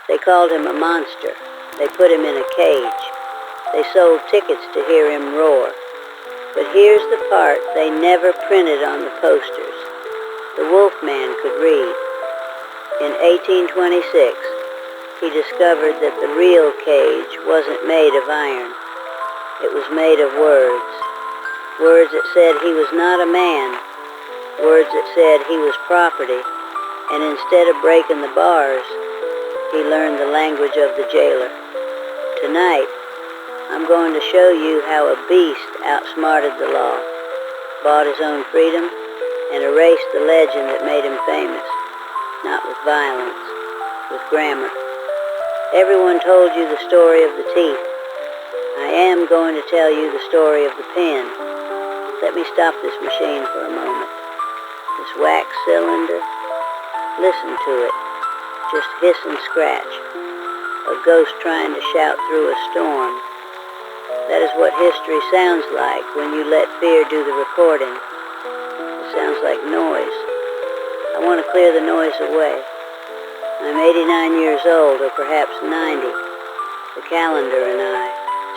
They called him a monster. They put him in a cage. They sold tickets to hear him roar. But here's the part they never printed on the posters. The Wolfman could read. In 1826, he discovered that the real cage wasn't made of iron. It was made of words. Words that said he was not a man. Words that said he was property. And instead of breaking the bars, he learned the language of the jailer. Tonight, I'm going to show you how a beast outsmarted the law, bought his own freedom, and erased the legend that made him famous. Not with violence, with grammar. Everyone told you the story of the teeth. I am going to tell you the story of the pen. Let me stop this machine for a moment. This wax cylinder. Listen to it. Just hiss and scratch. A ghost trying to shout through a storm. That is what history sounds like when you let fear do the recording. It sounds like noise. I want to clear the noise away. I'm 89 years old, or perhaps 90. The calendar and I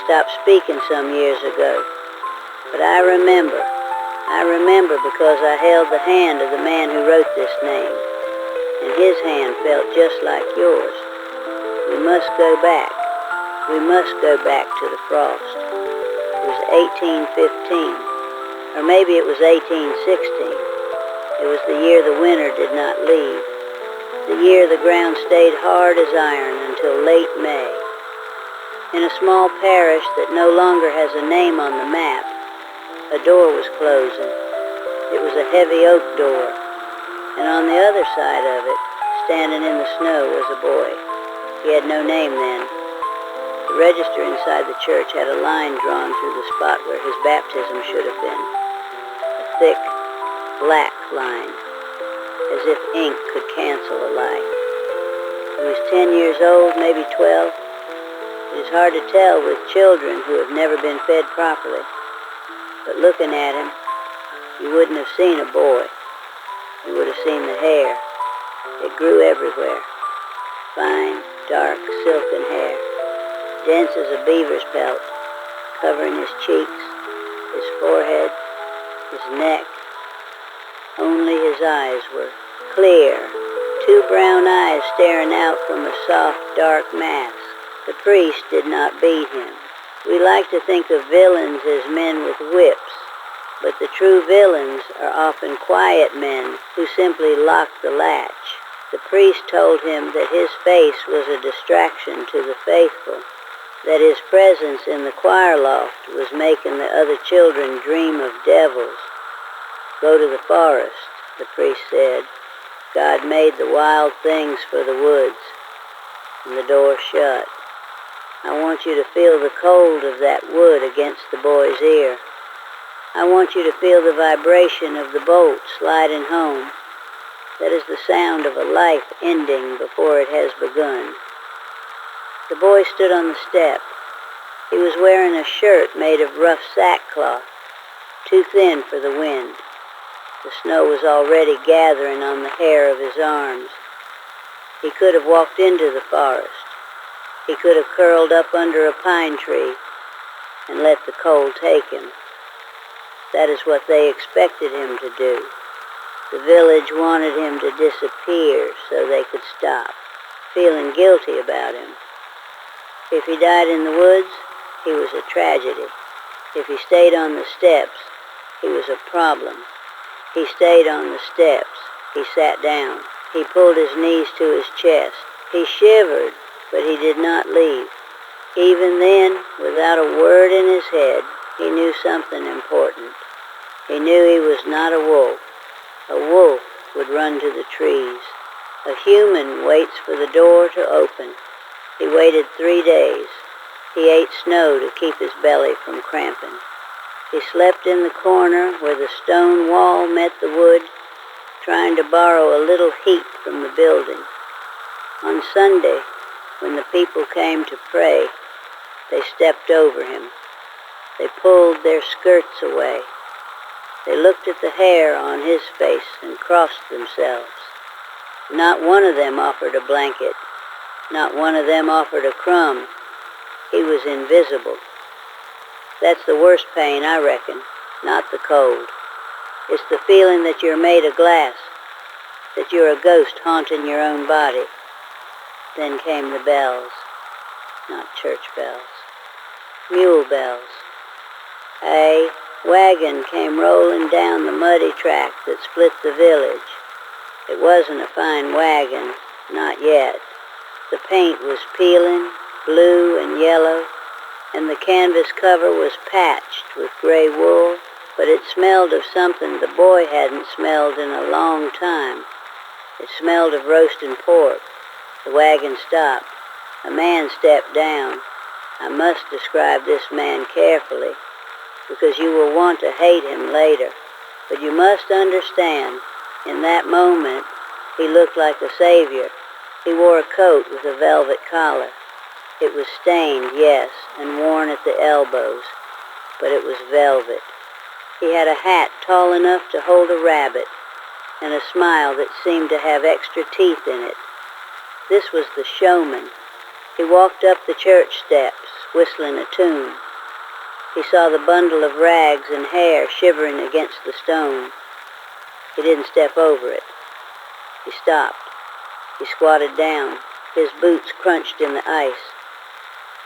stopped speaking some years ago. But I remember because I held the hand of the man who wrote this name. And his hand felt just like yours. We must go back. We must go back to the frost. It was 1815, or maybe it was 1816. It was the year the winter did not leave, the year the ground stayed hard as iron until late May. In a small parish that no longer has a name on the map, a door was closing. It was a heavy oak door, and on the other side of it, standing in the snow, was a boy. He had no name then. The register inside the church had a line drawn through the spot where his baptism should have been. A thick, black line, as if ink could cancel a light. He was 10 years old, maybe 12. It is hard to tell with children who have never been fed properly. But looking at him, you wouldn't have seen a boy. You would have seen the hair. It grew everywhere. Fine, dark, silken hair. Dense as a beaver's pelt, covering his cheeks, his forehead, his neck. Only his eyes were clear, two brown eyes staring out from a soft, dark mask. The priest did not beat him. We like to think of villains as men with whips, but the true villains are often quiet men who simply lock the latch. The priest told him that his face was a distraction to the faithful, that his presence in the choir loft was making the other children dream of devils. Go to the forest, the priest said. God made the wild things for the woods. And the door shut. I want you to feel the cold of that wood against the boy's ear. I want you to feel the vibration of the bolt sliding home. That is the sound of a life ending before it has begun. The boy stood on the step. He was wearing a shirt made of rough sackcloth, too thin for the wind. The snow was already gathering on the hair of his arms. He could have walked into the forest. He could have curled up under a pine tree and let the cold take him. That is what they expected him to do. The village wanted him to disappear so they could stop, feeling guilty about him. If he died in the woods, he was a tragedy. If he stayed on the steps, he was a problem. He stayed on the steps. He sat down. He pulled his knees to his chest. He shivered, but he did not leave. Even then, without a word in his head, he knew something important. He knew he was not a wolf. A wolf would run to the trees. A human waits for the door to open. He waited 3 days. He ate snow to keep his belly from cramping. He slept in the corner where the stone wall met the wood, trying to borrow a little heat from the building. On Sunday, when the people came to pray, they stepped over him. They pulled their skirts away. They looked at the hair on his face and crossed themselves. Not one of them offered a blanket. Not one of them offered a crumb. He was invisible. That's the worst pain, I reckon, not the cold. It's the feeling that you're made of glass, that you're a ghost haunting your own body. Then came the bells, not church bells, mule bells. A wagon came rolling down the muddy track that split the village. It wasn't a fine wagon, not yet. The paint was peeling, blue and yellow, and the canvas cover was patched with gray wool, but it smelled of something the boy hadn't smelled in a long time. It smelled of roasting pork. The wagon stopped. A man stepped down. I must describe this man carefully, because you will want to hate him later. But you must understand, in that moment, he looked like a savior. He wore a coat with a velvet collar. It was stained, yes, and worn at the elbows, but it was velvet. He had a hat tall enough to hold a rabbit, and a smile that seemed to have extra teeth in it. This was the Showman. He walked up the church steps, whistling a tune. He saw the bundle of rags and hair shivering against the stone. He didn't step over it. He stopped. He squatted down. His boots crunched in the ice.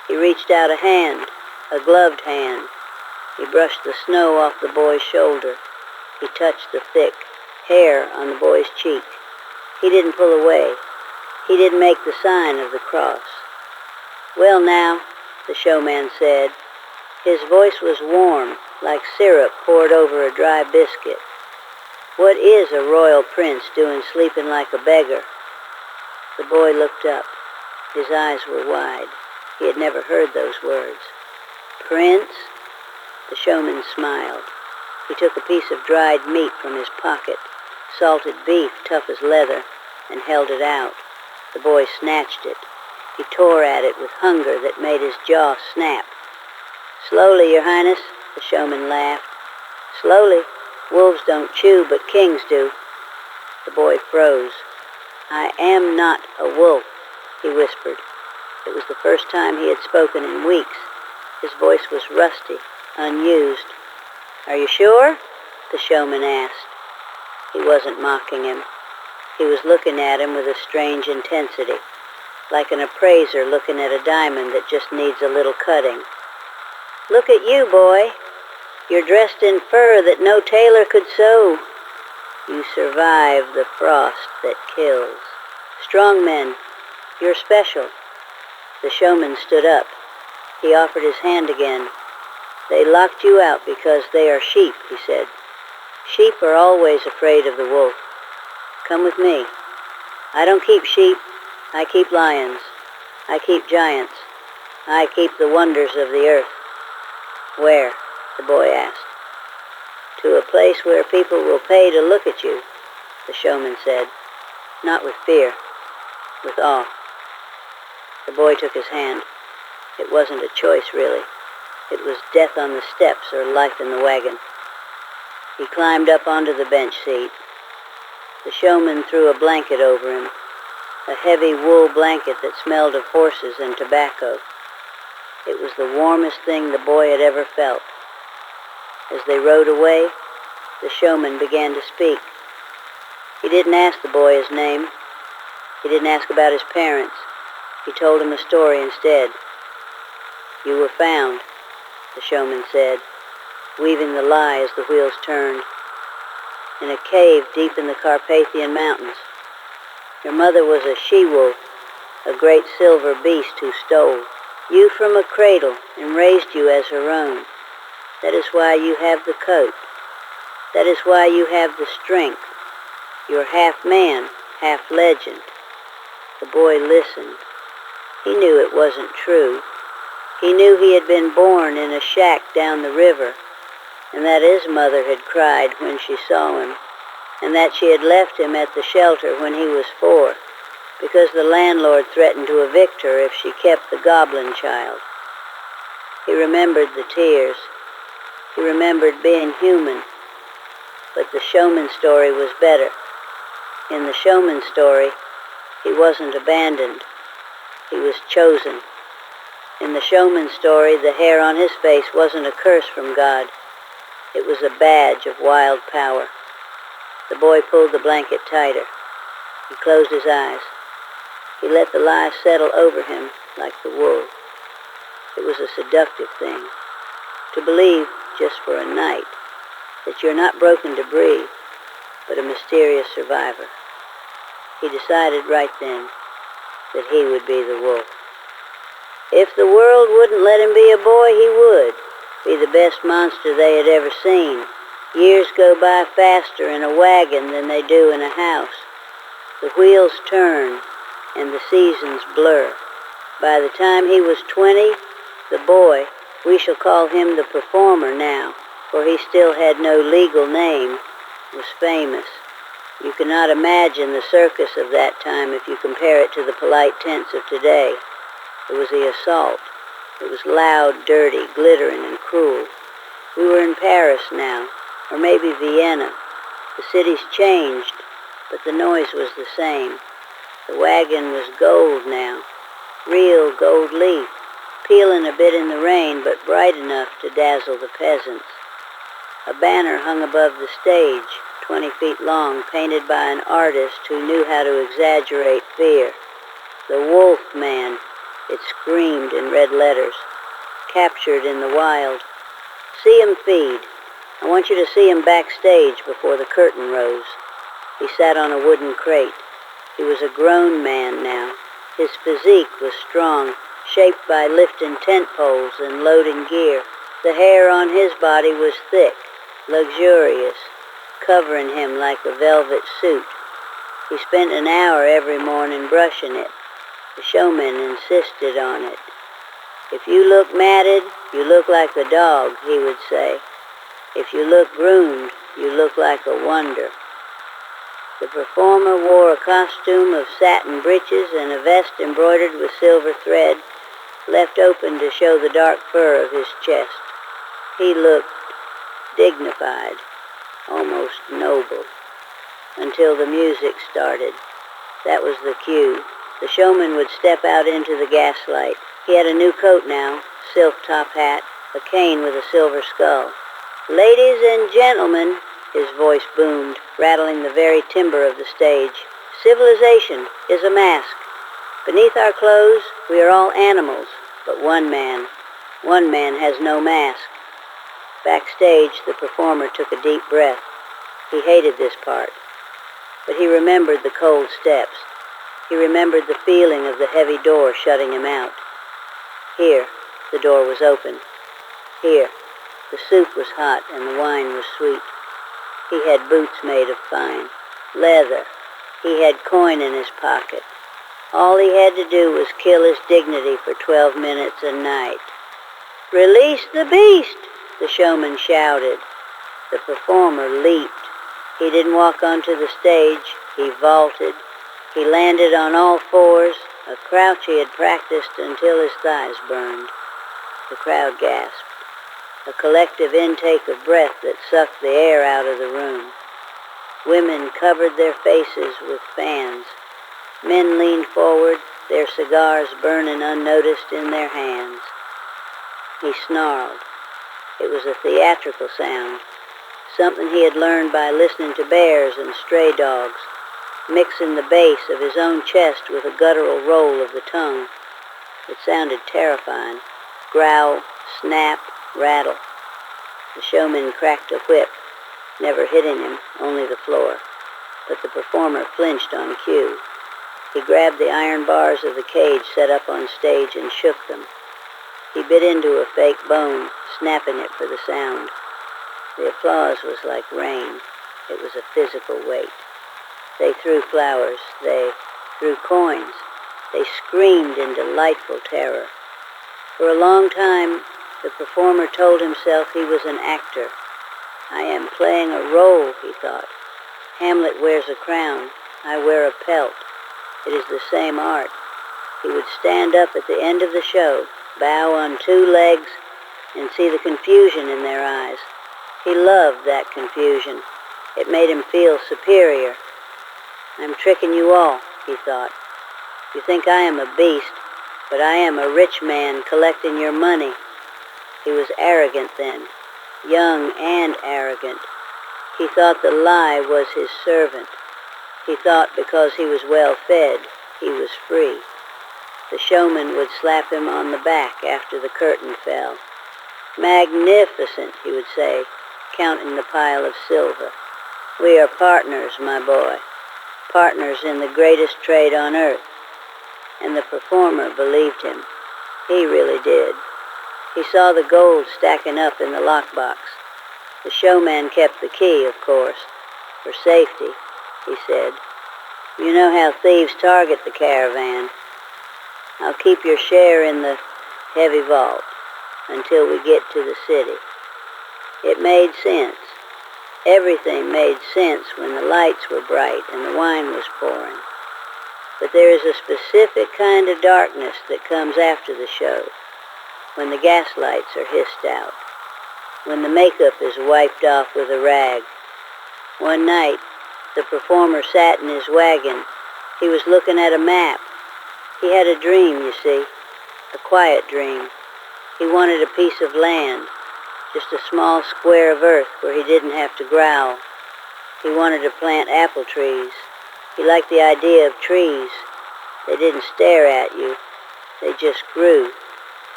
He reached out a hand, a gloved hand. He brushed the snow off the boy's shoulder. He touched the thick hair on the boy's cheek. He didn't pull away. He didn't make the sign of the cross. "Well now," the Showman said. His voice was warm, like syrup poured over a dry biscuit. "What is a royal prince doing sleeping like a beggar?" The boy looked up. His eyes were wide. He had never heard those words. "Prince?" The Showman smiled. He took a piece of dried meat from his pocket, salted beef tough as leather, and held it out. The boy snatched it. He tore at it with hunger that made his jaw snap. "Slowly, Your Highness," the Showman laughed. "Slowly. Wolves don't chew, but kings do." The boy froze. "I am not a wolf," he whispered. It was the first time he had spoken in weeks. His voice was rusty, unused. "Are you sure?" the Showman asked. He wasn't mocking him. He was looking at him with a strange intensity, like an appraiser looking at a diamond that just needs a little cutting. "Look at you, boy. You're dressed in fur that no tailor could sew. You survive the frost that kills. Strong men, you're special." The Showman stood up. He offered his hand again. "They locked you out because they are sheep," he said. "Sheep are always afraid of the wolf. Come with me. I don't keep sheep. I keep lions. I keep giants. I keep the wonders of the earth." "Where?" the boy asked. "To a place where people will pay to look at you," the Showman said. Not with fear, with awe. The boy took his hand. It wasn't a choice, really. It was death on the steps or life in the wagon. He climbed up onto the bench seat. The Showman threw a blanket over him, a heavy wool blanket that smelled of horses and tobacco. It was the warmest thing the boy had ever felt. As they rode away, the Showman began to speak. He didn't ask the boy his name. He didn't ask about his parents. He told him a story instead. "You were found," the Showman said, weaving the lie as the wheels turned, "in a cave deep in the Carpathian Mountains. Your mother was a she-wolf, a great silver beast who stole you from a cradle and raised you as her own. That is why you have the coat. That is why you have the strength. You're half man, half legend." The boy listened. He knew it wasn't true. He knew he had been born in a shack down the river, and that his mother had cried when she saw him, and that she had left him at the shelter when he was 4, because the landlord threatened to evict her if she kept the goblin child. He remembered the tears. He remembered being human. But the Showman story was better. In the Showman story, he wasn't abandoned. He was chosen. In the Showman story, the hair on his face wasn't a curse from God. It was a badge of wild power. The boy pulled the blanket tighter. He closed his eyes. He let the lie settle over him like the wool. It was a seductive thing. To believe, just for a night, that you're not broken debris, but a mysterious survivor. He decided right then that he would be the wolf. If the world wouldn't let him be a boy, he would be the best monster they had ever seen. Years go by faster in a wagon than they do in a house. The wheels turn and the seasons blur. By the time he was 20, the boy, we shall call him the performer now, for he still had no legal name, was famous. You cannot imagine the circus of that time if you compare it to the polite tense of today. It was the assault. It was loud, dirty, glittering, and cruel. We were in Paris now, or maybe Vienna. The city's changed, but the noise was the same. The wagon was gold now, real gold leaf, peeling a bit in the rain, but bright enough to dazzle the peasants. A banner hung above the stage, 20 feet long, painted by an artist who knew how to exaggerate fear. The Wolf Man, it screamed in red letters. Captured in the wild. See him feed. I want you to see him backstage before the curtain rose. He sat on a wooden crate. He was a grown man now. His physique was strong, shaped by lifting tent poles and loading gear. The hair on his body was thick, luxurious, covering him like a velvet suit. He spent an hour every morning brushing it. The showman insisted on it. If you look matted, you look like a dog, he would say. If you look groomed, you look like a wonder. The performer wore a costume of satin breeches and a vest embroidered with silver thread, left open to show the dark fur of his chest. He looked dignified, almost noble, until the music started. That was the cue. The showman would step out into the gaslight. He had a new coat now, silk top hat, a cane with a silver skull. Ladies and gentlemen, his voice boomed, rattling the very timber of the stage. Civilization is a mask. Beneath our clothes, we are all animals, but one man has no mask. Backstage, the performer took a deep breath. He hated this part, but he remembered the cold steps. He remembered the feeling of the heavy door shutting him out. Here, the door was open. Here, the soup was hot and the wine was sweet. He had boots made of fine leather. He had coin in his pocket. All he had to do was kill his dignity for 12 minutes a night. Release the beast, the showman shouted. The performer leaped. He didn't walk onto the stage. He vaulted. He landed on all fours, a crouch he had practiced until his thighs burned. The crowd gasped. A collective intake of breath that sucked the air out of the room. Women covered their faces with fans. Men leaned forward, their cigars burning unnoticed in their hands. He snarled. It was a theatrical sound, something he had learned by listening to bears and stray dogs, mixing the bass of his own chest with a guttural roll of the tongue. It sounded terrifying. Growl, snap, rattle. The showman cracked a whip, never hitting him, only the floor. But the performer flinched on cue. He grabbed the iron bars of the cage set up on stage and shook them. He bit into a fake bone, snapping it for the sound. The applause was like rain. It was a physical weight. They threw flowers. They threw coins. They screamed in delightful terror. For a long time, the performer told himself he was an actor. I am playing a role, he thought. Hamlet wears a crown. I wear a pelt. It is the same art. He would stand up at the end of the show, bow on 2 legs, and see the confusion in their eyes. He loved that confusion. It made him feel superior. I'm tricking you all, he thought. You think I am a beast. but I am a rich man collecting your money." He was arrogant then, young and arrogant. He thought the lie was his servant. He thought because he was well fed, he was free. The showman would slap him on the back after the curtain fell. "Magnificent," he would say, counting the pile of silver. "We are partners, my boy, partners in the greatest trade on earth." And the performer believed him. He really did. He saw the gold stacking up in the lockbox. The showman kept the key, of course, for safety, he said. "You know how thieves target the caravan. I'll keep your share in the heavy vault until we get to the city." It made sense. Everything made sense when the lights were bright and the wine was pouring. But there is a specific kind of darkness that comes after the show, when the gas lights are hissed out, when the makeup is wiped off with a rag. One night, the performer sat in his wagon. He was looking at a map. He had a dream, you see, a quiet dream. He wanted a piece of land, just a small square of earth where he didn't have to growl. He wanted to plant apple trees. He liked the idea of trees. They didn't stare at you. They just grew.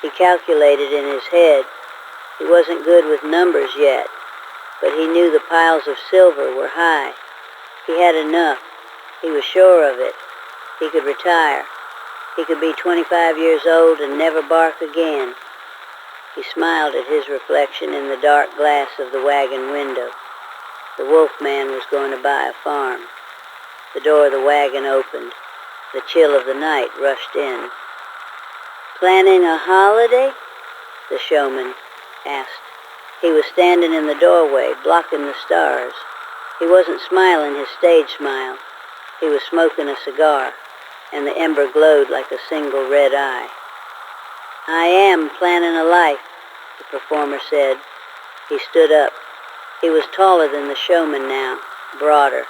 He calculated in his head. He wasn't good with numbers yet, but he knew the piles of silver were high. He had enough. He was sure of it. He could retire. He could be 25 years old and never bark again. He smiled at his reflection in the dark glass of the wagon window. The wolfman was going to buy a farm. The door of the wagon opened. The chill of the night rushed in. "Planning a holiday?" the showman asked. He was standing in the doorway, blocking the stars. He wasn't smiling his stage smile. He was smoking a cigar, and the ember glowed like a single red eye. "I am planning a life," the performer said. He stood up. He was taller than the showman now, broader.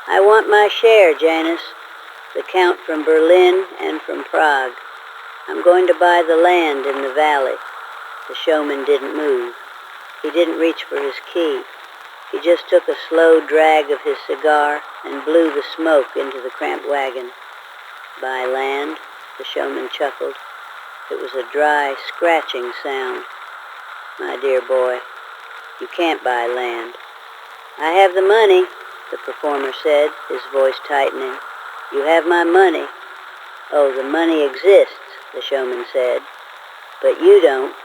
"I want my share, Janus, the Count from Berlin and from Prague. I'm going to buy the land in the valley." The showman didn't move. He didn't reach for his key. He just took a slow drag of his cigar and blew the smoke into the cramped wagon. "Buy land?" the showman chuckled. It was a dry, scratching sound. "My dear boy, you can't buy land." "I have the money," the performer said, his voice tightening. "You have my money." "Oh, the money exists," the showman said. "But you don't."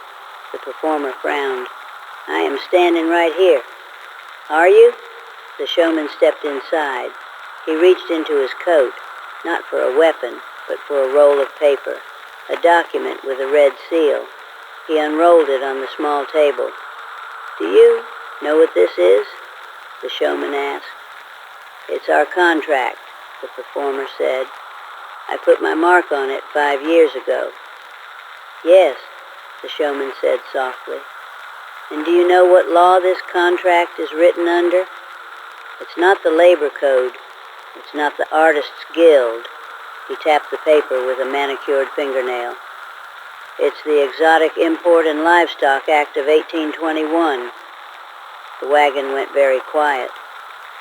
The performer frowned. "I am standing right here." "Are you?" The showman stepped inside. He reached into his coat, not for a weapon, but for a roll of paper, a document with a red seal. He unrolled it on the small table. "Do you know what this is?" the showman asked. "It's our contract," the performer said. "I put my mark on it 5 years ago." "Yes," the showman said softly. "And do you know what law this contract is written under? It's not the labor code. It's not the artists' guild." He tapped the paper with a manicured fingernail. "It's the Exotic Import and Livestock Act of 1821. The wagon went very quiet.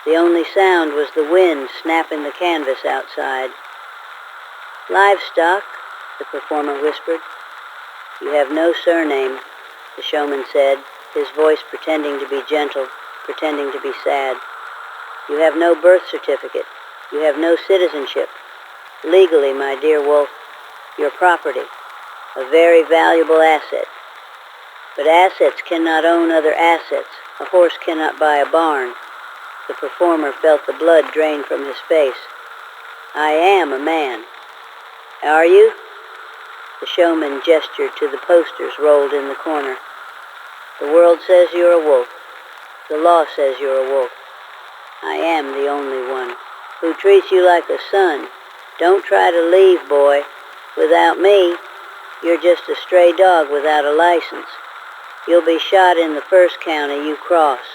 The only sound was the wind snapping the canvas outside. "Livestock," the performer whispered. "You have no surname," the showman said, his voice pretending to be gentle, pretending to be sad. "You have no birth certificate. You have no citizenship. Legally, my dear wolf, you're property, a very valuable asset. But assets cannot own other assets. A horse cannot buy a barn." The performer felt the blood drain from his face. "I am a man." "Are you?" The showman gestured to the posters rolled in the corner. "The world says you're a wolf. The law says you're a wolf. I am the only one who treats you like a son. Don't try to leave, boy. Without me, you're just a stray dog without a license. You'll be shot in the first county you cross."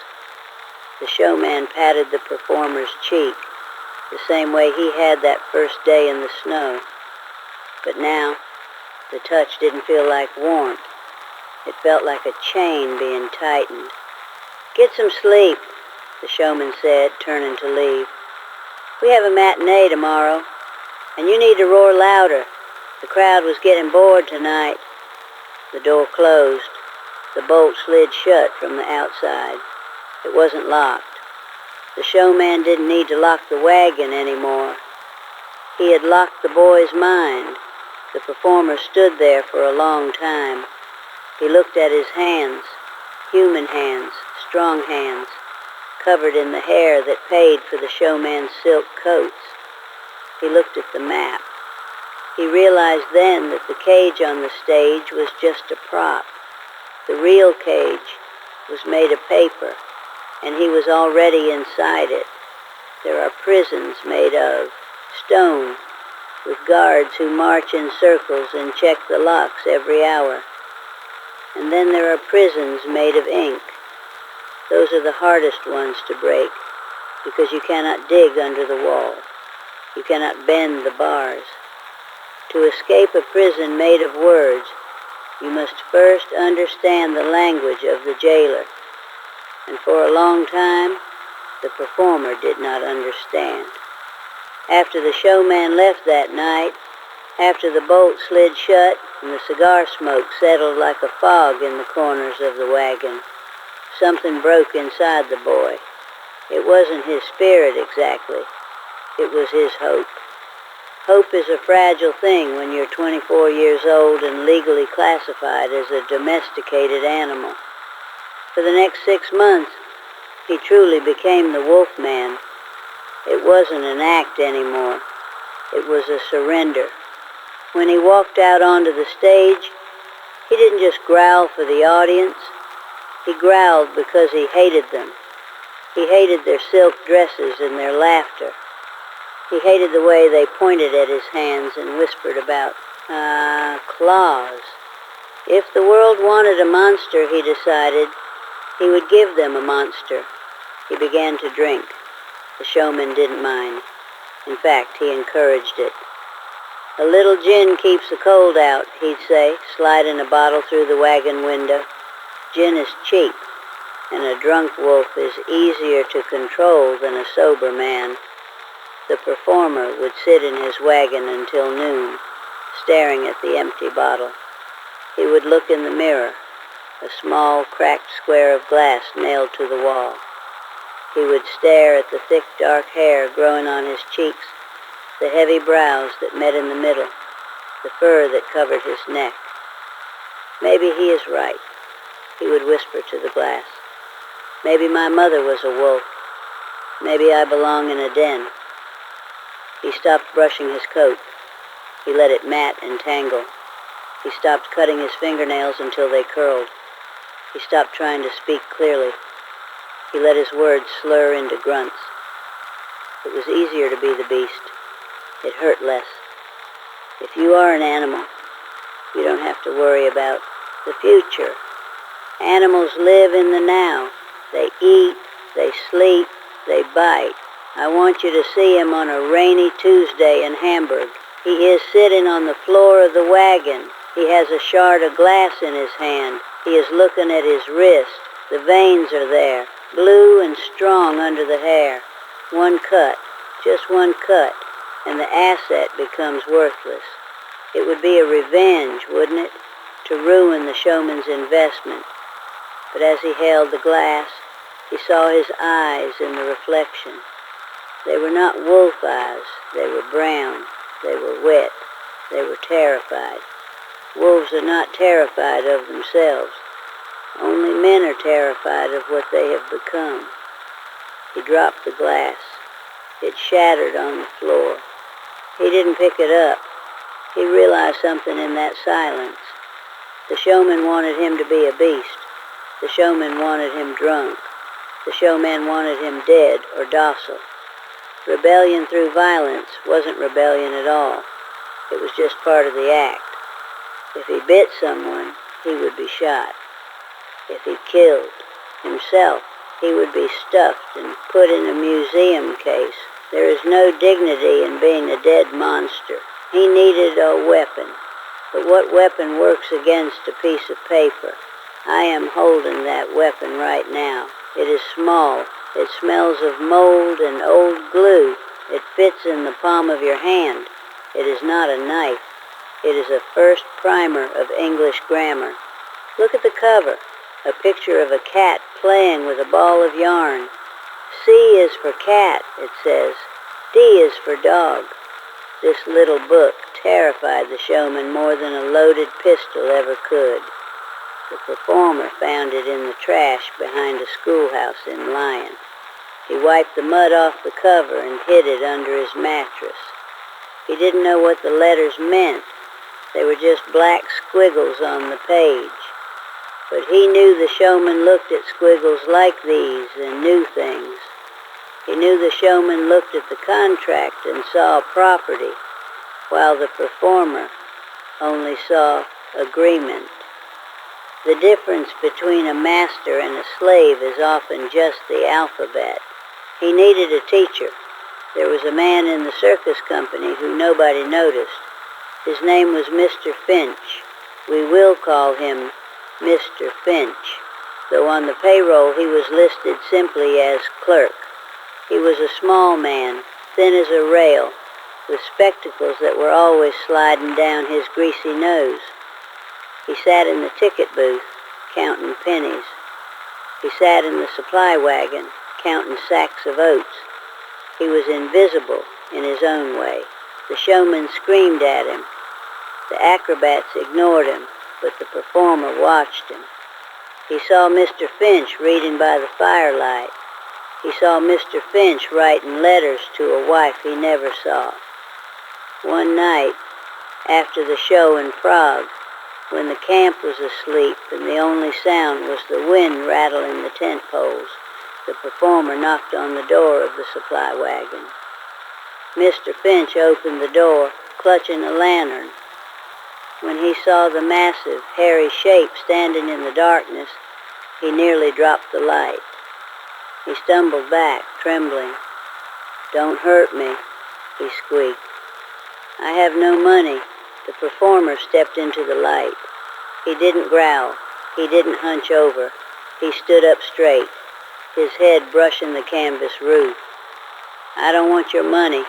The showman patted the performer's cheek, the same way he had that first day in the snow. But now, The touch didn't feel like warmth. It felt like a chain being tightened. "Get some sleep," the showman said, turning to leave. "We have a matinee tomorrow, and you need to roar louder. The crowd was getting bored tonight." The door closed. The bolt slid shut from the outside. It wasn't locked. The showman didn't need to lock the wagon anymore. He had locked the boy's mind. The performer stood there for a long time. He looked at his hands, human hands, strong hands, covered in the hair that paid for the showman's silk coats. He looked at the map. He realized then that the cage on the stage was just a prop. The real cage was made of paper, and he was already inside it. There are prisons made of stone, with guards who march in circles and check the locks every hour. And then there are prisons made of ink. Those are the hardest ones to break, because you cannot dig under the wall. You cannot bend the bars. To escape a prison made of words, you must first understand the language of the jailer. And for a long time, the performer did not understand. After the showman left that night, after the bolt slid shut and the cigar smoke settled like a fog in the corners of the wagon, something broke inside the boy. It wasn't his spirit exactly. It was his hope. Hope is a fragile thing when you're 24 years old and legally classified as a domesticated animal. For the next 6 months, he truly became the wolf man. It wasn't an act anymore. It was a surrender. When he walked out onto the stage, he didn't just growl for the audience. He growled because he hated them. He hated their silk dresses and their laughter. He hated the way they pointed at his hands and whispered about, claws. If the world wanted a monster, he decided, he would give them a monster. He began to drink. The showman didn't mind. In fact, he encouraged it. "A little gin keeps the cold out," he'd say, sliding a bottle through the wagon window. "Gin is cheap, and a drunk wolf is easier to control than a sober man." The performer would sit in his wagon until noon, staring at the empty bottle. He would look in the mirror, a small, cracked square of glass nailed to the wall. He would stare at the thick, dark hair growing on his cheeks, the heavy brows that met in the middle, the fur that covered his neck. "Maybe he is right," he would whisper to the glass. "Maybe my mother was a wolf. Maybe I belong in a den." He stopped brushing his coat. He let it mat and tangle. He stopped cutting his fingernails until they curled. He stopped trying to speak clearly. He let his words slur into grunts. It was easier to be the beast. It hurt less. If you are an animal, you don't have to worry about the future. Animals live in the now. They eat, they sleep, they bite. I want you to see him on a rainy Tuesday in Hamburg. He is sitting on the floor of the wagon. He has a shard of glass in his hand. He is looking at his wrist. The veins are there, blue and strong under the hair. One cut, just one cut, and the asset becomes worthless. It would be a revenge, wouldn't it, to ruin the showman's investment. But as he held the glass, he saw his eyes in the reflection. They were not wolf eyes. They were brown. They were wet. They were terrified. Wolves are not terrified of themselves. Only men are terrified of what they have become. He dropped the glass. It shattered on the floor. He didn't pick it up. He realized something in that silence. The showman wanted him to be a beast. The showman wanted him drunk. The showman wanted him dead or docile. Rebellion through violence wasn't rebellion at all. It was just part of the act. If he bit someone, he would be shot. If he killed himself, he would be stuffed and put in a museum case. There is no dignity in being a dead monster. He needed a weapon. But what weapon works against a piece of paper? I am holding that weapon right now. It is small. It smells of mold and old glue. It fits in the palm of your hand. It is not a knife. It is a first primer of English grammar. Look at the cover. A picture of a cat playing with a ball of yarn. C is for cat, it says. D is for dog. This little book terrified the showman more than a loaded pistol ever could. The performer found it in the trash behind a schoolhouse in Lyon. He wiped the mud off the cover and hid it under his mattress. He didn't know what the letters meant. They were just black squiggles on the page. But he knew the showman looked at squiggles like these and knew things. He knew the showman looked at the contract and saw property, while the performer only saw agreement. The difference between a master and a slave is often just the alphabet. He needed a teacher. There was a man in the circus company who nobody noticed. His name was Mr. Finch. We will call him Mr. Finch, though on the payroll he was listed simply as clerk. He was a small man, thin as a rail, with spectacles that were always sliding down his greasy nose. He sat in the ticket booth, counting pennies. He sat in the supply wagon, counting sacks of oats. He was invisible in his own way. The showman screamed at him. The acrobats ignored him, but the performer watched him. He saw Mr. Finch reading by the firelight. He saw Mr. Finch writing letters to a wife he never saw. One night, after the show in Prague, when the camp was asleep and the only sound was the wind rattling the tent poles, the performer knocked on the door of the supply wagon. Mr. Finch opened the door, clutching a lantern. When he saw the massive, hairy shape standing in the darkness, he nearly dropped the light. He stumbled back, trembling. "Don't hurt me," he squeaked. "I have no money." The performer stepped into the light. He didn't growl. He didn't hunch over. He stood up straight, his head brushing the canvas roof. "I don't want your money,"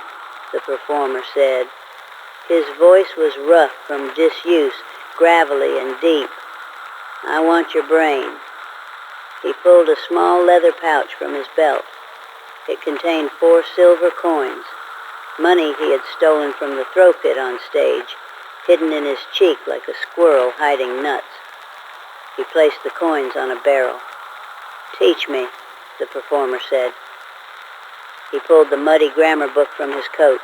the performer said. His voice was rough from disuse, gravelly and deep. "I want your brain." He pulled a small leather pouch from his belt. It contained 4 silver coins, money he had stolen from the throw pit on stage, hidden in his cheek like a squirrel hiding nuts. He placed the coins on a barrel. "Teach me," the performer said. He pulled the muddy grammar book from his coat.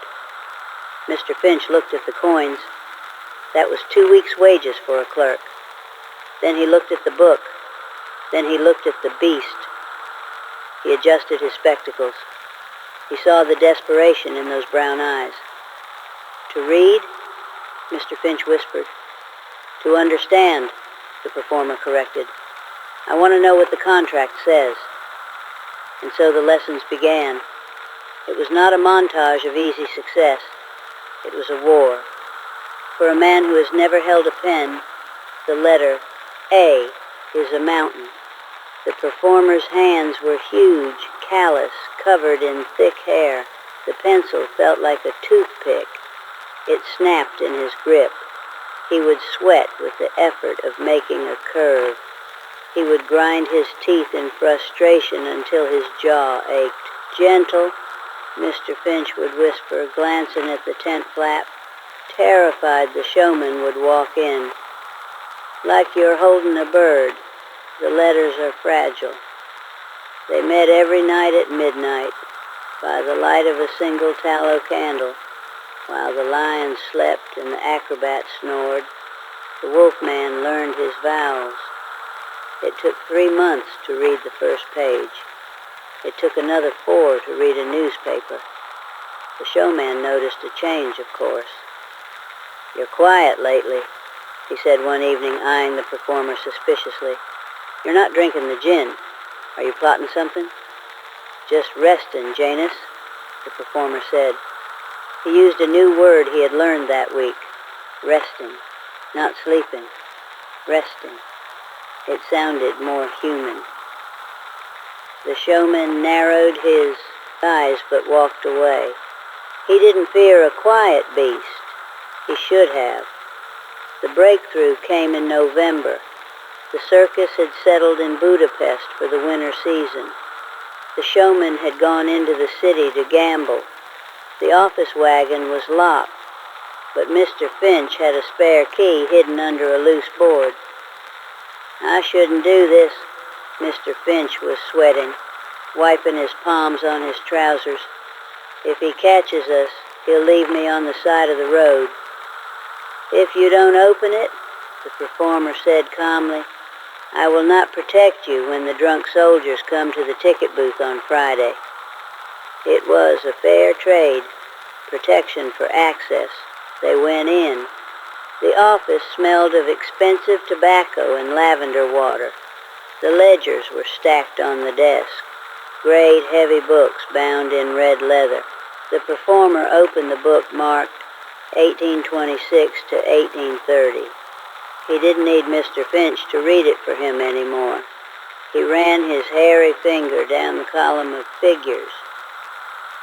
Mr. Finch looked at the coins. That was 2 weeks' wages for a clerk. Then he looked at the book. Then he looked at the beast. He adjusted his spectacles. He saw the desperation in those brown eyes. "To read?" Mr. Finch whispered. "To understand," the performer corrected. "I want to know what the contract says." And so the lessons began. It was not a montage of easy success. It was a war. For a man who has never held a pen, the letter A is a mountain. The performer's hands were huge, callous, covered in thick hair. The pencil felt like a toothpick. It snapped in his grip. He would sweat with the effort of making a curve. He would grind his teeth in frustration until his jaw ached. "Gentle," Mr. Finch would whisper, glancing at the tent flap. Terrified, the showman would walk in. "Like you're holding a bird. The letters are fragile." They met every night at midnight, by the light of a single tallow candle, while the lion slept and the acrobat snored. The wolfman learned his vowels. It took 3 months to read the first page. It took another 4 to read a newspaper. The showman noticed a change, of course. "You're quiet lately," he said one evening, eyeing the performer suspiciously. "You're not drinking the gin. Are you plotting something?" "Just resting, Janus," the performer said. He used a new word he had learned that week, resting. not sleeping, resting. It sounded more human. The showman narrowed his eyes but walked away. He didn't fear a quiet beast. He should have. The breakthrough came in November. The circus had settled in Budapest for the winter season. The showman had gone into the city to gamble. The office wagon was locked, but Mr. Finch had a spare key hidden under a loose board. "I shouldn't do this." Mr. Finch was sweating, wiping his palms on his trousers. "If he catches us, he'll leave me on the side of the road." "If you don't open it," the performer said calmly, "I will not protect you when the drunk soldiers come to the ticket booth on Friday." It was a fair trade, protection for access. They went in. The office smelled of expensive tobacco and lavender water. The ledgers were stacked on the desk, great heavy books bound in red leather. The performer opened the book marked 1826 to 1830. He didn't need Mr. Finch to read it for him anymore. He ran his hairy finger down the column of figures.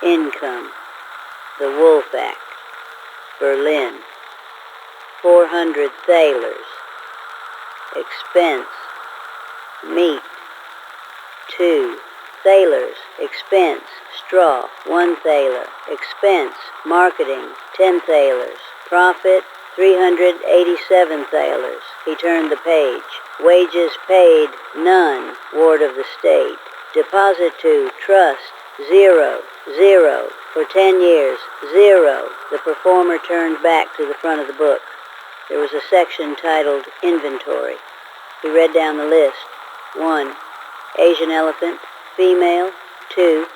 Income, the Wolf Act, Berlin, 400 thalers. Expense, meat, 2 thalers. Expense, straw, 1 thaler. Expense, marketing, 10 thalers. Profit, 387 thalers. He turned the page. Wages paid, none. Ward of the state. Deposit to trust, 0, 0. For 10 years, 0. The performer turned back to the front of the book. There was a section titled Inventory. He read down the list. 1. Asian elephant, female. 2.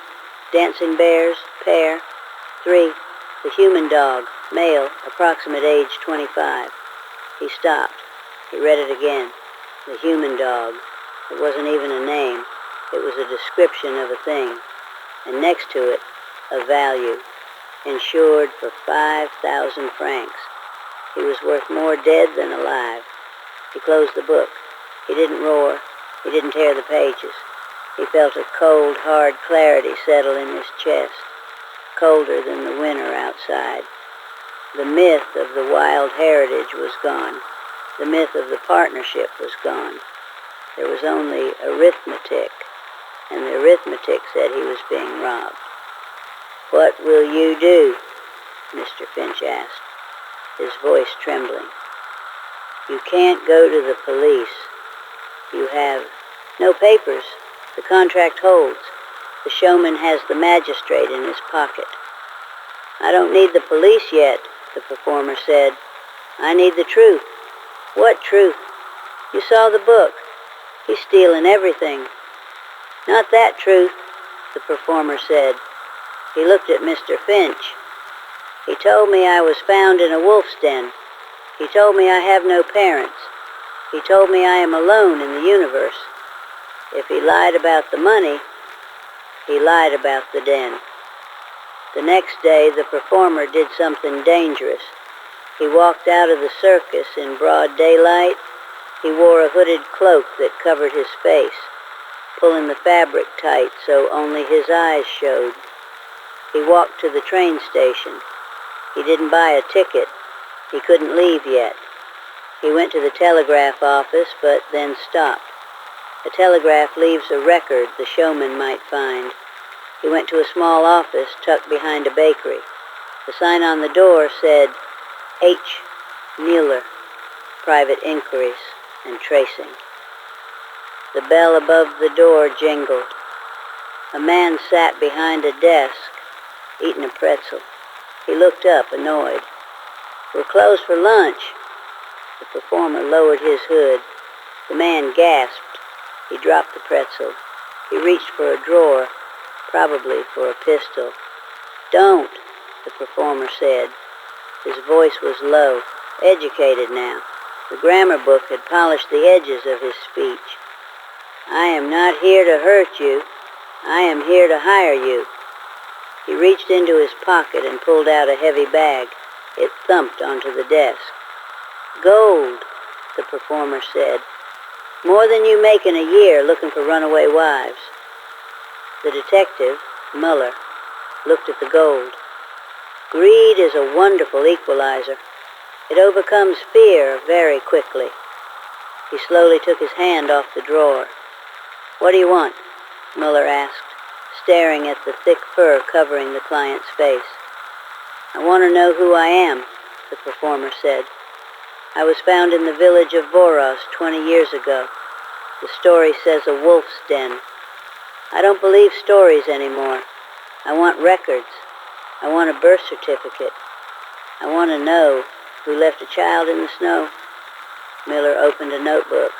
Dancing bears, pair. 3. The human dog, male, approximate age 25. He stopped. He read it again. The human dog. It wasn't even a name. It was a description of a thing. And next to it, a value. Insured for 5,000 francs. He was worth more dead than alive. He closed the book. He didn't roar. He didn't tear the pages. He felt a cold, hard clarity settle in his chest, colder than the winter outside. The myth of the wild heritage was gone. The myth of the partnership was gone. There was only arithmetic, and the arithmetic said he was being robbed. "What will you do?" Mr. Finch asked, his voice trembling. "You can't go to the police. You have no papers. The contract holds. The showman has the magistrate in his pocket." "I don't need the police yet," the performer said. "I need the truth." "What truth?" "You saw the book. He's stealing everything." "Not that truth," the performer said. He looked at Mr. Finch. "He told me I was found in a wolf's den. He told me I have no parents. He told me I am alone in the universe. If he lied about the money, he lied about the den." The next day, the performer did something dangerous. He walked out of the circus in broad daylight. He wore a hooded cloak that covered his face, pulling the fabric tight so only his eyes showed. He walked to the train station. He didn't buy a ticket. He couldn't leave yet. He went to the telegraph office, but then stopped. A telegraph leaves a record the showman might find. He went to a small office tucked behind a bakery. The sign on the door said, H. Mueller, Private Inquiries and Tracing. The bell above the door jingled. A man sat behind a desk, eating a pretzel. He looked up, annoyed. "We're closed for lunch." The performer lowered his hood. The man gasped. He dropped the pretzel. He reached for a drawer, probably for a pistol. "Don't," the performer said. His voice was low, educated now. The grammar book had polished the edges of his speech. "I am not here to hurt you. I am here to hire you." He reached into his pocket and pulled out a heavy bag. It thumped onto the desk. Gold, the performer said. More than you make in a year looking for runaway wives. The detective, Muller, looked at the gold. Greed is a wonderful equalizer. It overcomes fear very quickly. He slowly took his hand off the drawer. What do you want? Muller asked, staring at the thick fur covering the client's face. I want to know who I am, the performer said. I was found in the village of Voros 20 years ago. The story says a wolf's den. I don't believe stories anymore. I want records. I want a birth certificate. I want to know who left a child in the snow. Miller opened a notebook.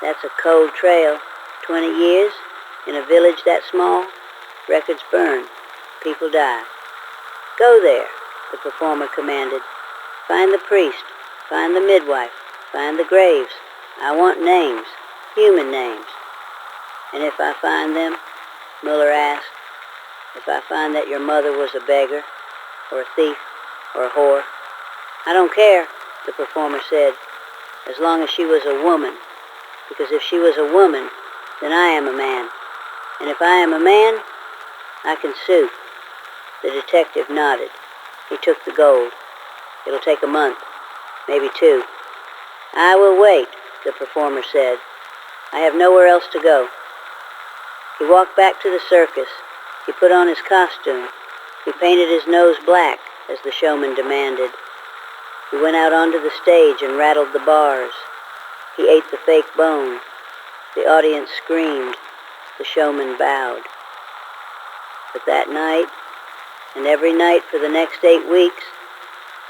That's a cold trail. 20 years? In a village that small? Records burn. People die. Go there, the performer commanded. Find the priest. Find the midwife. Find the graves. I want names. Human names. And if I find them, Miller asked, if I find that your mother was a beggar, or a thief, or a whore, I don't care, the performer said, as long as she was a woman, because if she was a woman, then I am a man, and if I am a man, I can sue. The detective nodded. He took the gold. It'll take a month, maybe 2. I will wait, the performer said. I have nowhere else to go. He walked back to the circus. He put on his costume. He painted his nose black, as the showman demanded. He went out onto the stage and rattled the bars. He ate the fake bone. The audience screamed. The showman bowed. But that night, and every night for the next 8 weeks,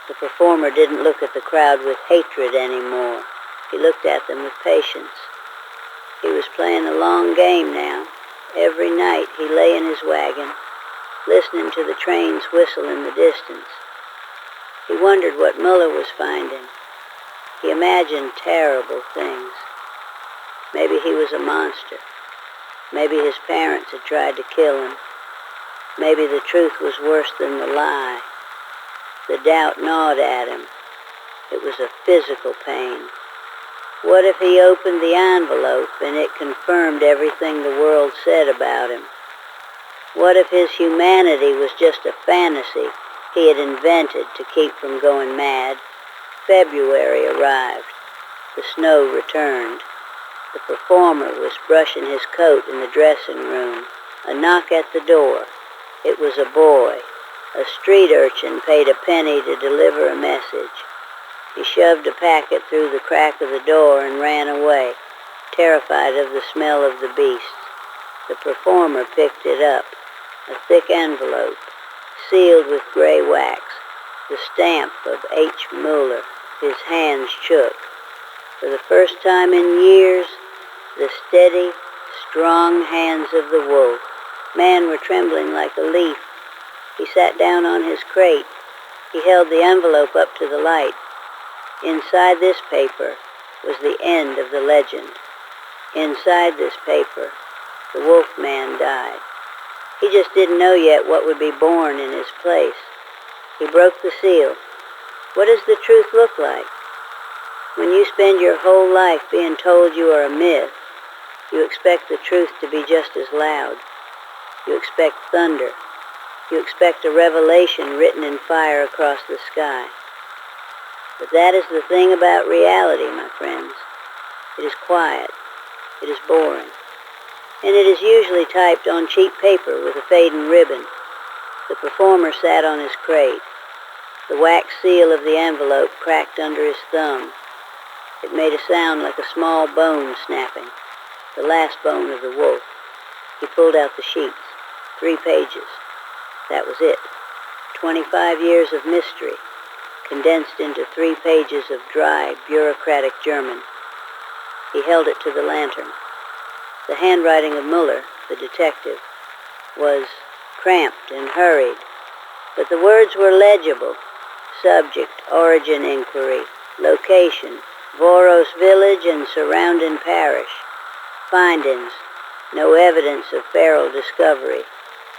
the performer didn't look at the crowd with hatred anymore. He looked at them with patience. He was playing a long game now. Every night he lay in his wagon, listening to the trains whistle in the distance. He wondered what Muller was finding. He imagined terrible things. Maybe he was a monster. Maybe his parents had tried to kill him. Maybe the truth was worse than the lie. The doubt gnawed at him. It was a physical pain. What if he opened the envelope and it confirmed everything the world said about him? What if his humanity was just a fantasy he had invented to keep from going mad? February arrived. The snow returned. The performer was brushing his coat in the dressing room. A knock at the door. It was a boy. A street urchin paid a penny to deliver a message. He shoved a packet through the crack of the door and ran away, terrified of the smell of the beasts. The performer picked it up, a thick envelope, sealed with gray wax, the stamp of H. Muller. His hands shook. For the first time in years, the steady, strong hands of the wolf man were trembling like a leaf. He sat down on his crate. He held the envelope up to the light. Inside this paper was the end of the legend. Inside this paper, the wolf man died. He just didn't know yet what would be born in his place. He broke the seal. What does the truth look like? When you spend your whole life being told you are a myth, you expect the truth to be just as loud. You expect thunder. You expect a revelation written in fire across the sky. But that is the thing about reality, my friends. It is quiet. It is boring. And it is usually typed on cheap paper with a fading ribbon. The performer sat on his crate. The wax seal of the envelope cracked under his thumb. It made a sound like a small bone snapping, the last bone of the wolf. He pulled out the sheets, 3 pages. That was it. 25 years of mystery, condensed into 3 pages of dry, bureaucratic German. He held it to the lantern. The handwriting of Muller, the detective, was cramped and hurried, but the words were legible. Subject, origin inquiry, location, Voros village and surrounding parish. Findings, no evidence of feral discovery.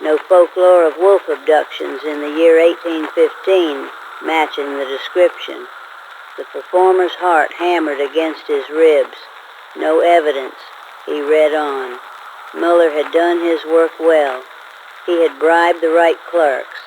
No folklore of wolf abductions in the year 1815 matching the description. The performer's heart hammered against his ribs. No evidence. He read on. Muller had done his work well. He had bribed the right clerks.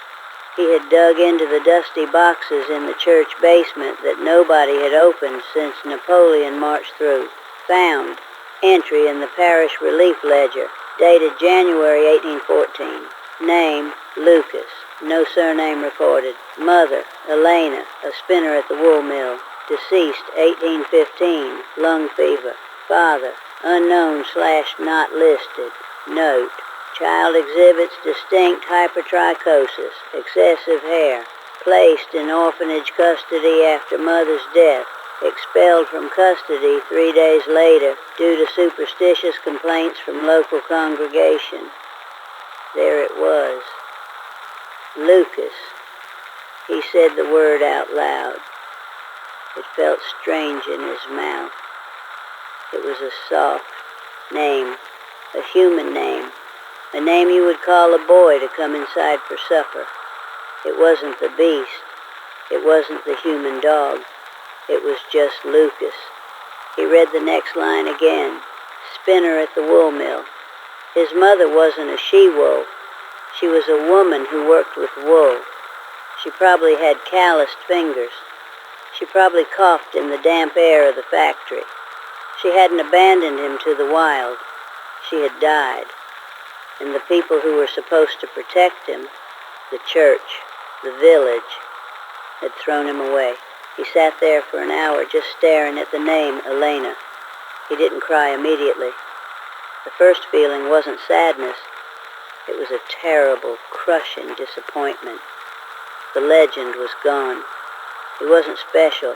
He had dug into the dusty boxes in the church basement that nobody had opened since Napoleon marched through. Found. Entry in the parish relief ledger, dated January 1814. Name, Lucas. No surname recorded. Mother, Elena, a spinner at the wool mill. Deceased, 1815, lung fever. Father, unknown/not listed. Note, child exhibits distinct hypertrichosis, excessive hair. Placed in orphanage custody after mother's death. Expelled from custody 3 days later due to superstitious complaints from local congregation. There it was. Lucas. He said the word out loud. It felt strange in his mouth. It was a soft name, a human name, a name you would call a boy to come inside for supper. It wasn't the beast. It wasn't the human dog. It was just Lucas. He read the next line again. Spinner at the wool mill. His mother wasn't a she-wolf. She was a woman who worked with wool. She probably had calloused fingers. She probably coughed in the damp air of the factory. She hadn't abandoned him to the wild. She had died. And the people who were supposed to protect him, the church, the village, had thrown him away. He sat there for an hour just staring at the name Elena. He didn't cry immediately. The first feeling wasn't sadness. It was a terrible, crushing disappointment. The legend was gone. He wasn't special.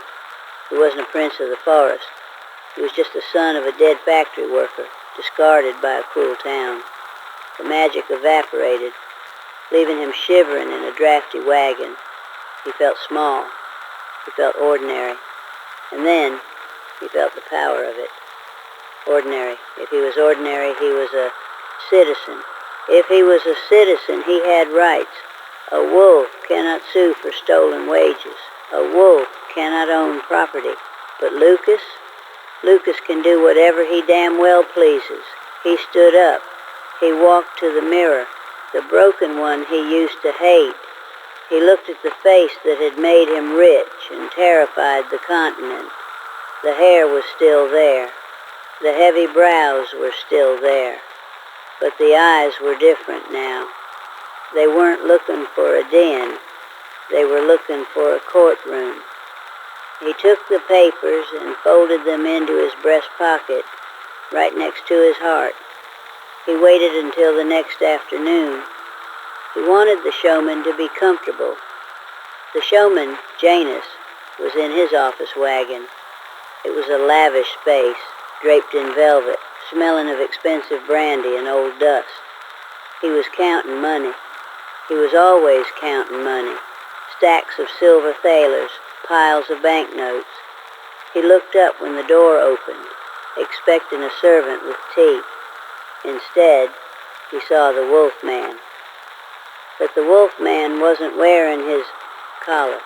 He wasn't a prince of the forest. He was just the son of a dead factory worker, discarded by a cruel town. The magic evaporated, leaving him shivering in a drafty wagon. He felt small. He felt ordinary. And then he felt the power of it. Ordinary. If he was ordinary, he was a citizen. If he was a citizen, he had rights. A wolf cannot sue for stolen wages. A wolf cannot own property. But Lucas can do whatever he damn well pleases. He stood up. He walked to the mirror, the broken one he used to hate. He looked at the face that had made him rich and terrified the continent. The hair was still there. The heavy brows were still there. But the eyes were different now. They weren't looking for a den. They were looking for a courtroom. He took the papers and folded them into his breast pocket, right next to his heart. He waited until the next afternoon. He wanted the showman to be comfortable. The showman, Janus, was in his office wagon. It was a lavish space, draped in velvet, smelling of expensive brandy and old dust. He was counting money. He was always counting money. Stacks of silver thalers, piles of banknotes. He looked up when the door opened, expecting a servant with tea. Instead, he saw the wolf man. But the wolf man wasn't wearing his collar.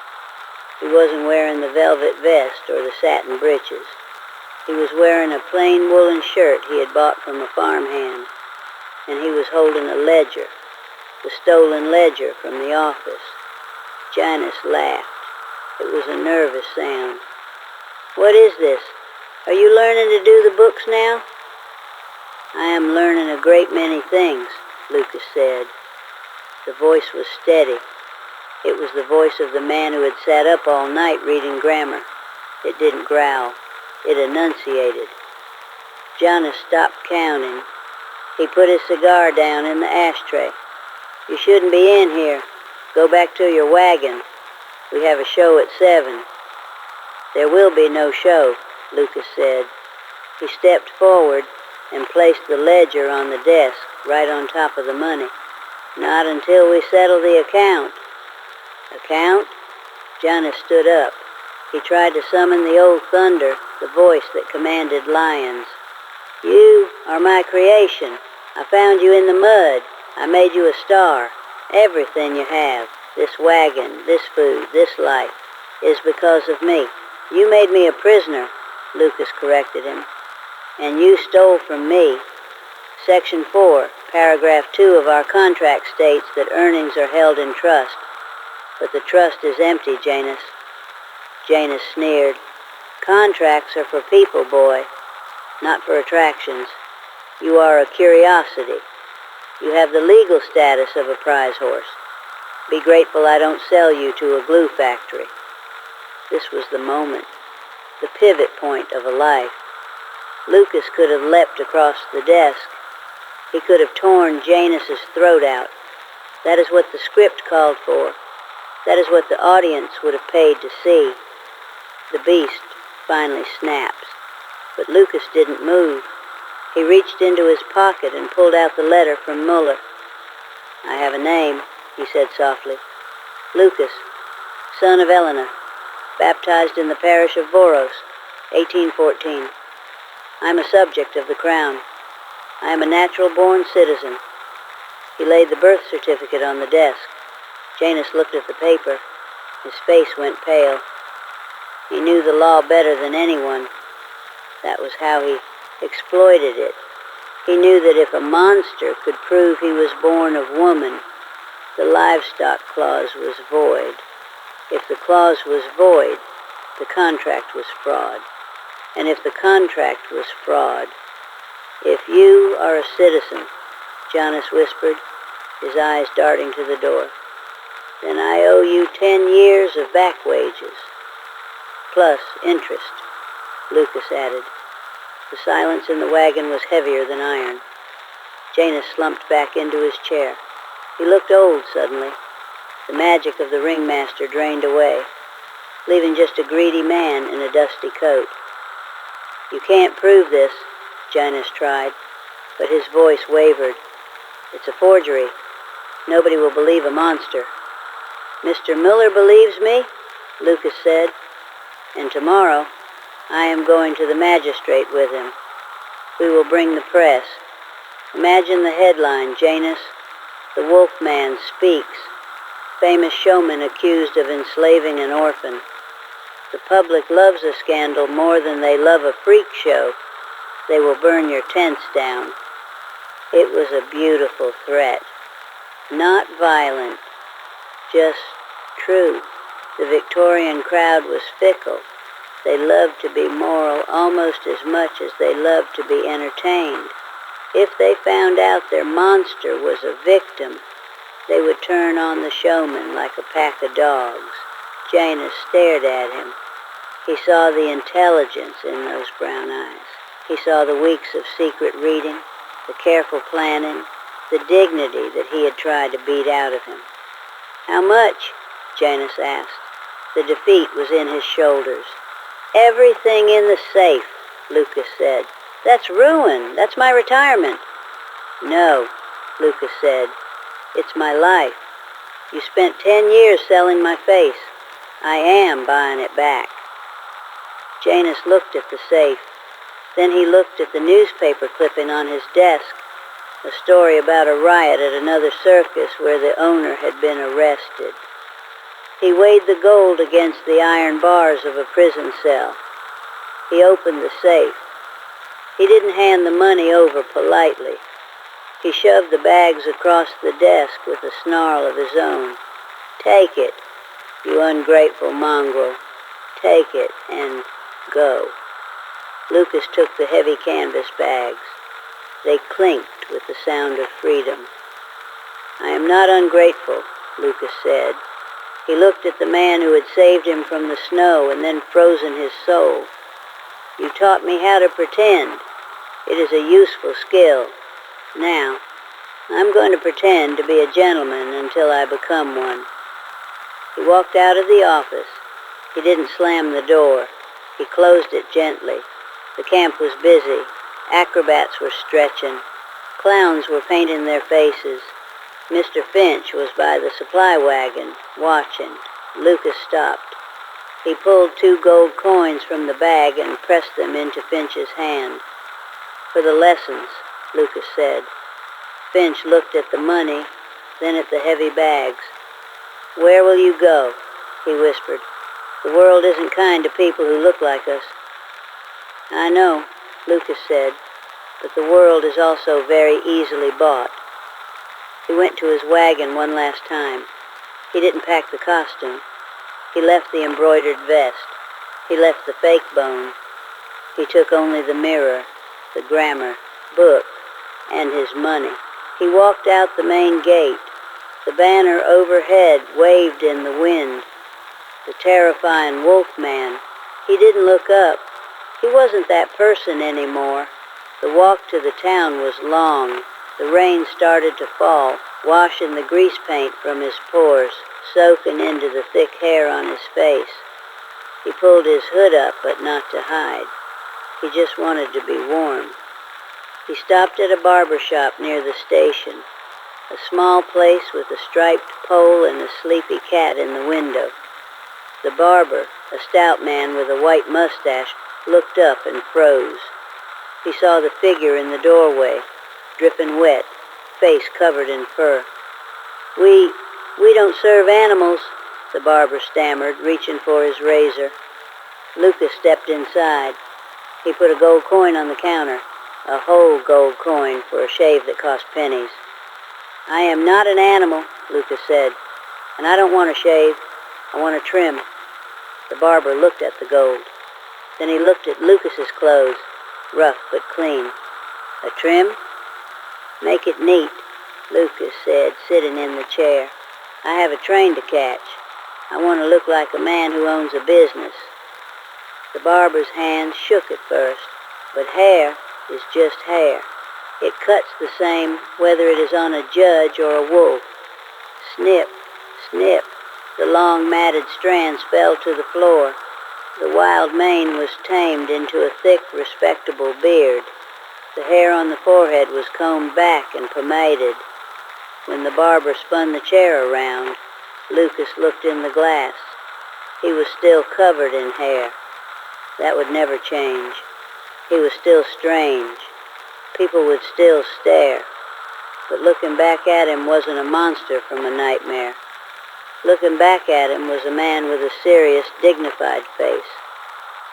He wasn't wearing the velvet vest or the satin breeches. He was wearing a plain woolen shirt he had bought from a farmhand, and he was holding a ledger, the stolen ledger from the office. Janus laughed. It was a nervous sound. "What is this? Are you learning to do the books now?" "I am learning a great many things," Lucas said. The voice was steady. It was the voice of the man who had sat up all night reading grammar. It didn't growl. It enunciated. Janus stopped counting. He put his cigar down in the ashtray. "You shouldn't be in here. Go back to your wagon. We have a show at 7. "There will be no show," Lucas said. He stepped forward and placed the ledger on the desk, right on top of the money. "Not until we settle the account." "Account?" Janus stood up. He tried to summon the old thunder, the voice that commanded lions. "You are my creation. I found you in the mud. I made you a star. Everything you have, this wagon, this food, this life, is because of me. You made me a prisoner, Lucas corrected him, and you stole from me. Section 4, paragraph 2 of our contract states that earnings are held in trust. But the trust is empty, Janus. Janus sneered. Contracts are for people, boy, not for attractions. You are a curiosity. You have the legal status of a prize horse. Be grateful I don't sell you to a glue factory. This was the moment, the pivot point of a life. Lucas could have leapt across the desk. He could have torn Janus's throat out. That is what the script called for. That is what the audience would have paid to see. The beast finally snaps. But Lucas didn't move. He reached into his pocket and pulled out the letter from Muller. I have a name, he said softly. Lucas, son of Eleanor, baptized in the parish of Voros, 1814. I'm a subject of the crown. I am a natural-born citizen. He laid the birth certificate on the desk. Janus looked at the paper. His face went pale. He knew the law better than anyone. That was how he exploited it. He knew that if a monster could prove he was born of woman, the livestock clause was void. If the clause was void, the contract was fraud. And if the contract was fraud, if you are a citizen, Janus whispered, his eyes darting to the door, then I owe you 10 years of back wages. Plus interest, Lucas added. The silence in the wagon was heavier than iron. Janus slumped back into his chair. He looked old suddenly. The magic of the ringmaster drained away, leaving just a greedy man in a dusty coat. You can't prove this, Janus tried, but his voice wavered. It's a forgery. Nobody will believe a monster. Mr. Miller believes me, Lucas said, and tomorrow I am going to the magistrate with him. We will bring the press. Imagine the headline, Janus. The Wolfman speaks. Famous showman accused of enslaving an orphan. The public loves a scandal more than they love a freak show. They will burn your tents down. It was a beautiful threat. Not violent, just true. The Victorian crowd was fickle. They loved to be moral almost as much as they loved to be entertained. If they found out their monster was a victim, they would turn on the showman like a pack of dogs. Janus stared at him. He saw the intelligence in those brown eyes. He saw the weeks of secret reading, the careful planning, the dignity that he had tried to beat out of him. How much? Janus asked. The defeat was in his shoulders. Everything in the safe, Lucas said. That's ruin. That's my retirement. No, Lucas said. It's my life. You spent 10 years selling my face. I am buying it back. Janus looked at the safe. Then he looked at the newspaper clipping on his desk, a story about a riot at another circus where the owner had been arrested. He weighed the gold against the iron bars of a prison cell. He opened the safe. He didn't hand the money over politely. He shoved the bags across the desk with a snarl of his own. Take it, you ungrateful mongrel. Take it and go. Lucas took the heavy canvas bags. They clinked with the sound of freedom. I am not ungrateful, Lucas said. He looked at the man who had saved him from the snow and then frozen his soul. You taught me how to pretend. It is a useful skill. Now, I'm going to pretend to be a gentleman until I become one. He walked out of the office. He didn't slam the door. He closed it gently. The camp was busy. Acrobats were stretching. Clowns were painting their faces. Mr. Finch was by the supply wagon, watching. Lucas stopped. He pulled 2 gold coins from the bag and pressed them into Finch's hand. For the lessons, Lucas said. Finch looked at the money, then at the heavy bags. Where will you go? He whispered. The world isn't kind to people who look like us." "I know," Lucas said, "but the world is also very easily bought." He went to his wagon one last time. He didn't pack the costume. He left the embroidered vest. He left the fake bone. He took only the mirror, the grammar, book, and his money. He walked out the main gate. The banner overhead waved in the wind. The terrifying wolf man. He didn't look up. He wasn't that person anymore. The walk to the town was long. The rain started to fall, washing the grease paint from his pores, soaking into the thick hair on his face. He pulled his hood up, but not to hide. He just wanted to be warm. He stopped at a barber shop near the station, a small place with a striped pole and a sleepy cat in the window. The barber, a stout man with a white mustache, looked up and froze. He saw the figure in the doorway, dripping wet, face covered in fur. We don't serve animals," the barber stammered, reaching for his razor. Lucas stepped inside. He put a gold coin on the counter, a whole gold coin for a shave that cost pennies. "I am not an animal," Lucas said, "and I don't want to shave. I want to trim." The barber looked at the gold. Then he looked at Lucas's clothes, rough but clean. "A trim?" "Make it neat," Lucas said, sitting in the chair. "I have a train to catch. I want to look like a man who owns a business." The barber's hands shook at first, but hair is just hair. It cuts the same whether it is on a judge or a wolf. Snip, snip, the long matted strands fell to the floor. The wild mane was tamed into a thick, respectable beard. The hair on the forehead was combed back and pomaded. When the barber spun the chair around, Lucas looked in the glass. He was still covered in hair. That would never change. He was still strange. People would still stare. But looking back at him wasn't a monster from a nightmare. Looking back at him was a man with a serious, dignified face.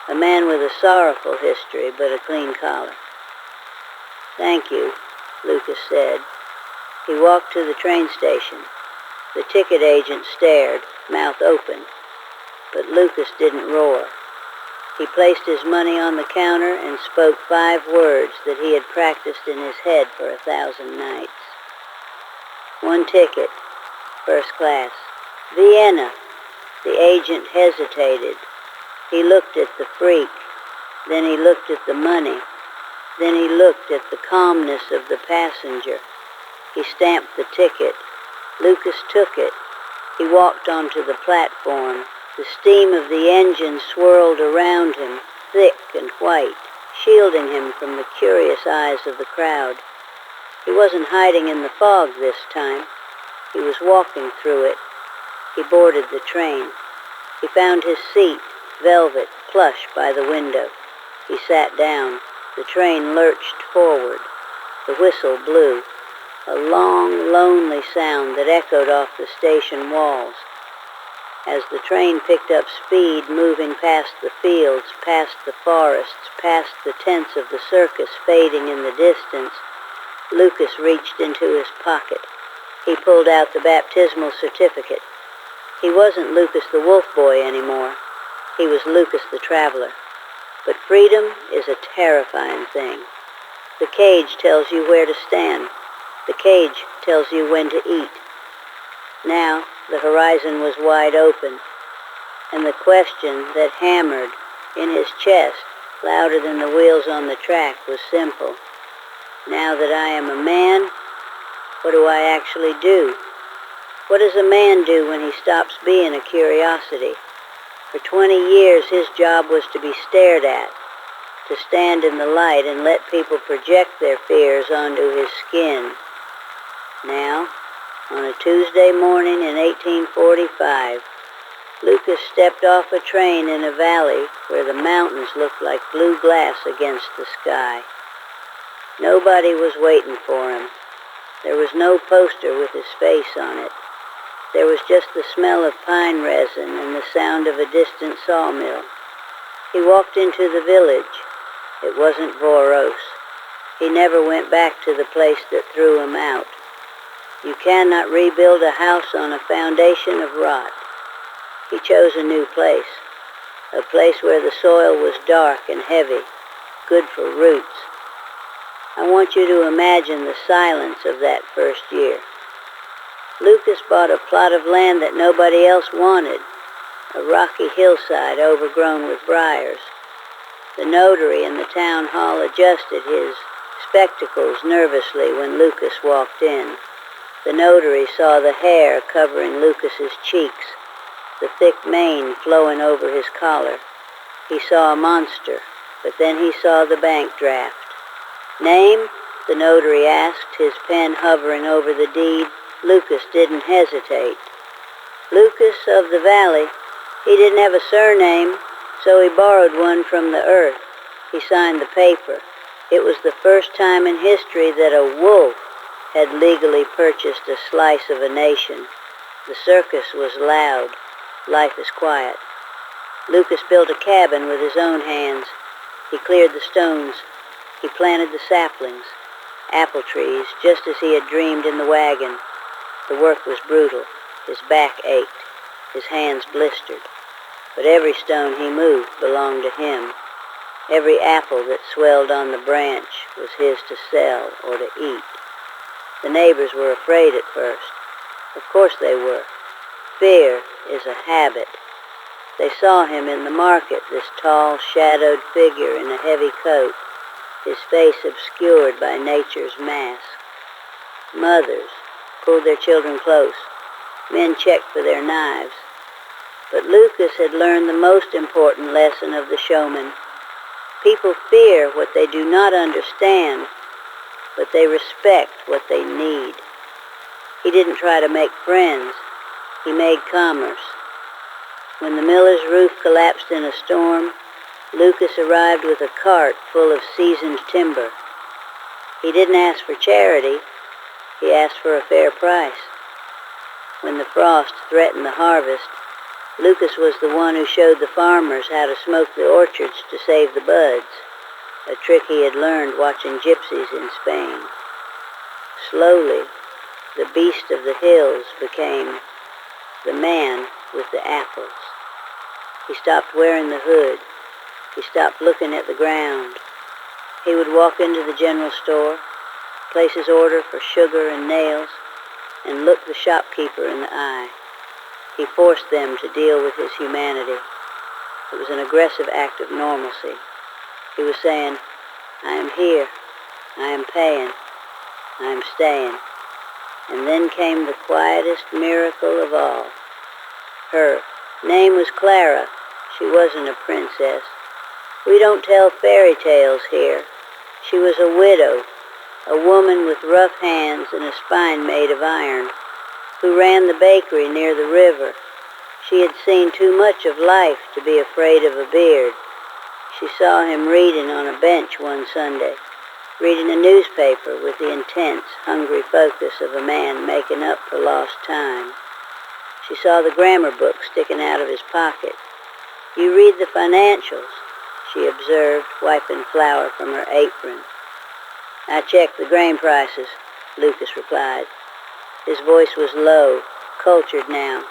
A man with a sorrowful history, but a clean collar. "Thank you," Lucas said. He walked to the train station. The ticket agent stared, mouth open. But Lucas didn't roar. He placed his money on the counter and spoke 5 words that he had practiced in his head for 1,000 nights. "1 ticket, first class. Vienna." The agent hesitated. He looked at the freak. Then he looked at the money. Then he looked at the calmness of the passenger. He stamped the ticket. Lucas took it. He walked onto the platform. The steam of the engine swirled around him, thick and white, shielding him from the curious eyes of the crowd. He wasn't hiding in the fog this time. He was walking through it. He boarded the train. He found his seat, velvet, plush by the window. He sat down. The train lurched forward. The whistle blew, a long, lonely sound that echoed off the station walls. As the train picked up speed, moving past the fields, past the forests, past the tents of the circus fading in the distance, Lucas reached into his pocket. He pulled out the baptismal certificate. He wasn't Lucas the Wolf Boy anymore. He was Lucas the Traveler. But freedom is a terrifying thing. The cage tells you where to stand. The cage tells you when to eat. Now, the horizon was wide open, and the question that hammered in his chest louder than the wheels on the track was simple. Now that I am a man, what do I actually do? What does a man do when he stops being a curiosity? For 20 years, his job was to be stared at, to stand in the light and let people project their fears onto his skin. Now, on a Tuesday morning in 1845, Lucas stepped off a train in a valley where the mountains looked like blue glass against the sky. Nobody was waiting for him. There was no poster with his face on it. There was just the smell of pine resin and the sound of a distant sawmill. He walked into the village. It wasn't Voros. He never went back to the place that threw him out. You cannot rebuild a house on a foundation of rot. He chose a new place, a place where the soil was dark and heavy, good for roots. I want you to imagine the silence of that first year. Lucas bought a plot of land that nobody else wanted, a rocky hillside overgrown with briars. The notary in the town hall adjusted his spectacles nervously when Lucas walked in. The notary saw the hair covering Lucas's cheeks, the thick mane flowing over his collar. He saw a monster, but then he saw the bank draft. Name? The notary asked, his pen hovering over the deed. Lucas didn't hesitate. Lucas of the Valley. He didn't have a surname, so he borrowed one from the earth. He signed the paper. It was the first time in history that a wolf had legally purchased a slice of a nation. The circus was loud. Life is quiet. Lucas built a cabin with his own hands. He cleared the stones. He planted the saplings, apple trees, just as he had dreamed in the wagon. The work was brutal. His back ached. His hands blistered. But every stone he moved belonged to him. Every apple that swelled on the branch was his to sell or to eat. The neighbors were afraid at first. Of course they were. Fear is a habit. They saw him in the market, this tall, shadowed figure in a heavy coat, his face obscured by nature's mask. Mothers pulled their children close. Men checked for their knives. But Lucas had learned the most important lesson of the showman. People fear what they do not understand, but they respect what they need. He didn't try to make friends. He made commerce. When the miller's roof collapsed in a storm, Lucas arrived with a cart full of seasoned timber. He didn't ask for charity. He asked for a fair price. When the frost threatened the harvest, Lucas was the one who showed the farmers how to smoke the orchards to save the buds, a trick he had learned watching gypsies in Spain. Slowly, the beast of the hills became the man with the apples. He stopped wearing the hood. He stopped looking at the ground. He would walk into the general store, place his order for sugar and nails, and look the shopkeeper in the eye. He forced them to deal with his humanity. It was an aggressive act of normalcy. He was saying, I am here, I am paying, I am staying. And then came the quietest miracle of all. Her name was Clara. She wasn't a princess. We don't tell fairy tales here. She was a widow, a woman with rough hands and a spine made of iron, who ran the bakery near the river. She had seen too much of life to be afraid of a beard. She saw him reading on a bench one Sunday, reading a newspaper with the intense, hungry focus of a man making up for lost time. She saw the grammar book sticking out of his pocket. You read the financials, she observed, wiping flour from her apron. I checked the grain prices, Lucas replied. His voice was low, cultured now.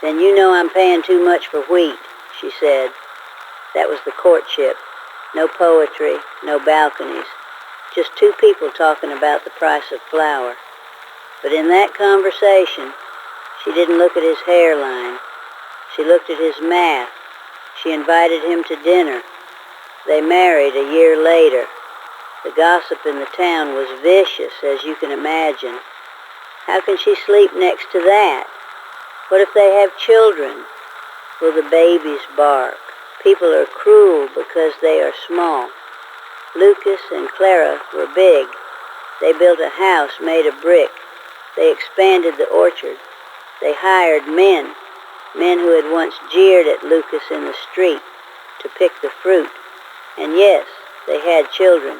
Then you know I'm paying too much for wheat, she said. That was the courtship. No poetry, no balconies. Just two people talking about the price of flour. But in that conversation, she didn't look at his hairline. She looked at his math. She invited him to dinner. They married a year later. The gossip in the town was vicious, as you can imagine. How can she sleep next to that? What if they have children? Will the babies bark? People are cruel because they are small. Lucas and Clara were big. They built a house made of brick. They expanded the orchard. They hired men who had once jeered at Lucas in the street to pick the fruit. And yes, they had children,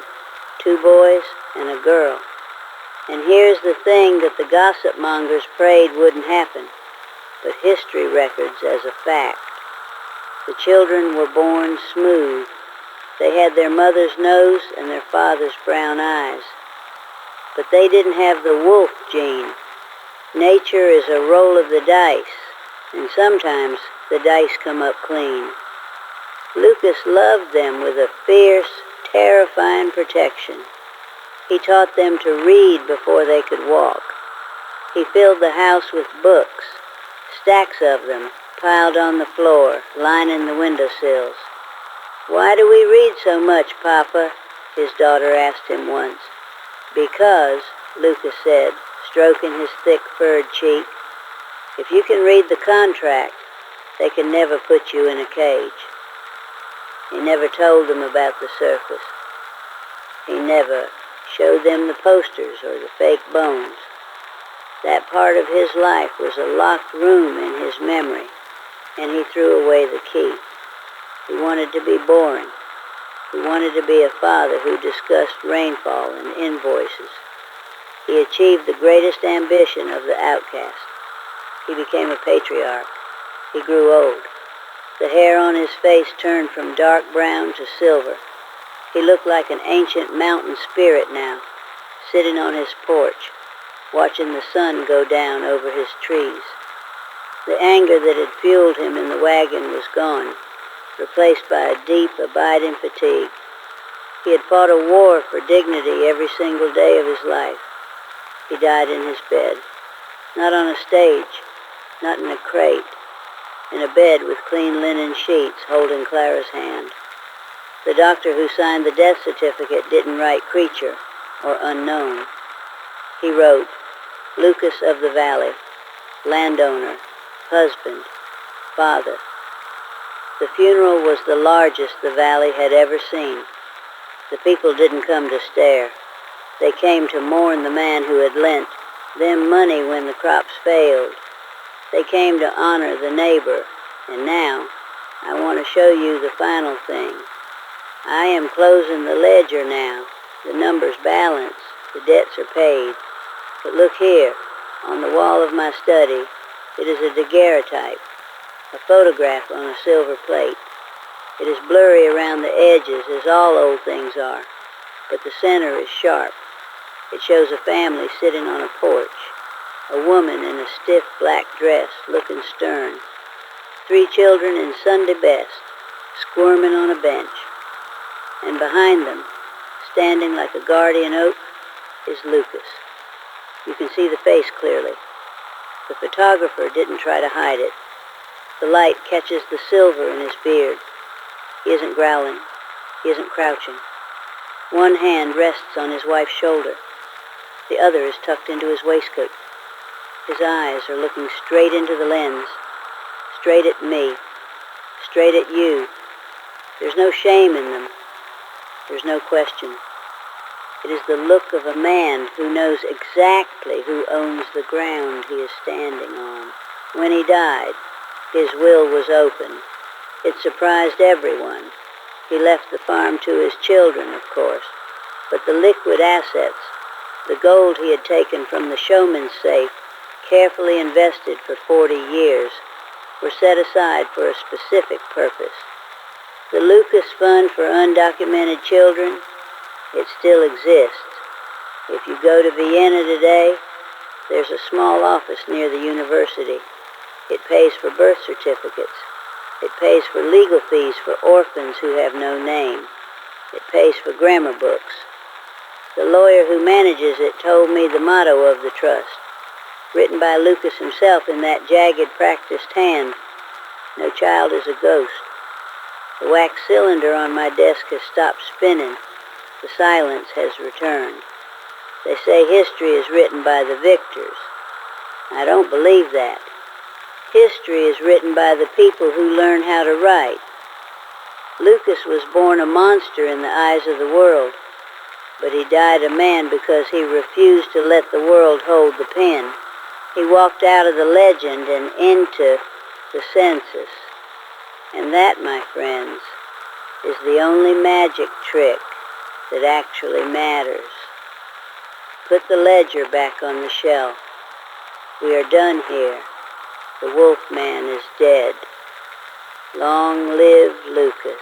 2 boys and a girl. And here's the thing that the gossip mongers prayed wouldn't happen, but history records as a fact. The children were born smooth. They had their mother's nose and their father's brown eyes. But they didn't have the wolf gene. Nature is a roll of the dice, and sometimes the dice come up clean. Lucas loved them with a fierce, terrifying protection. He taught them to read before they could walk. He filled the house with books, stacks of them piled on the floor, lining the windowsills. "Why do we read so much, Papa?" his daughter asked him once. "Because," Lucas said, stroking his thick furred cheek, "if you can read the contract, they can never put you in a cage." He never told them about the circus. He never showed them the posters or the fake bones. That part of his life was a locked room in his memory, and he threw away the key. He wanted to be boring. He wanted to be a father who discussed rainfall and invoices. He achieved the greatest ambition of the outcast. He became a patriarch. He grew old. The hair on his face turned from dark brown to silver. He looked like an ancient mountain spirit now, sitting on his porch, watching the sun go down over his trees. The anger that had fueled him in the wagon was gone, replaced by a deep, abiding fatigue. He had fought a war for dignity every single day of his life. He died in his bed, not on a stage, not in a crate, in a bed with clean linen sheets holding Clara's hand. The doctor who signed the death certificate didn't write creature or unknown. He wrote, Lucas of the Valley, landowner, husband, father. The funeral was the largest the valley had ever seen. The people didn't come to stare. They came to mourn the man who had lent them money when the crops failed. They came to honor the neighbor, and now I want to show you the final thing. I am closing the ledger now. The numbers balance, the debts are paid. But look here, on the wall of my study, it is a daguerreotype, a photograph on a silver plate. It is blurry around the edges, as all old things are, but the center is sharp. It shows a family sitting on a porch, a woman in a stiff black dress looking stern, 3 children in Sunday best, squirming on a bench. And behind them, standing like a guardian oak, is Lucas. You can see the face clearly. The photographer didn't try to hide it. The light catches the silver in his beard. He isn't growling. He isn't crouching. One hand rests on his wife's shoulder. The other is tucked into his waistcoat. His eyes are looking straight into the lens, straight at me, straight at you. There's no shame in them. There's no question. It is the look of a man who knows exactly who owns the ground he is standing on. When he died, his will was open. It surprised everyone. He left the farm to his children, of course, but the liquid assets, the gold he had taken from the Showman's safe, carefully invested for 40 years, were set aside for a specific purpose. The Lucas Fund for Undocumented Children, it still exists. If you go to Vienna today, there's a small office near the university. It pays for birth certificates. It pays for legal fees for orphans who have no name. It pays for grammar books. The lawyer who manages it told me the motto of the trust, written by Lucas himself in that jagged, practiced hand, "No child is a ghost." The wax cylinder on my desk has stopped spinning. The silence has returned. They say history is written by the victors. I don't believe that. History is written by the people who learn how to write. Lucas was born a monster in the eyes of the world, but he died a man because he refused to let the world hold the pen. He walked out of the legend and into the census. And that, my friends, is the only magic trick that actually matters. Put the ledger back on the shelf. We are done here. The wolf man is dead. Long live Lucas.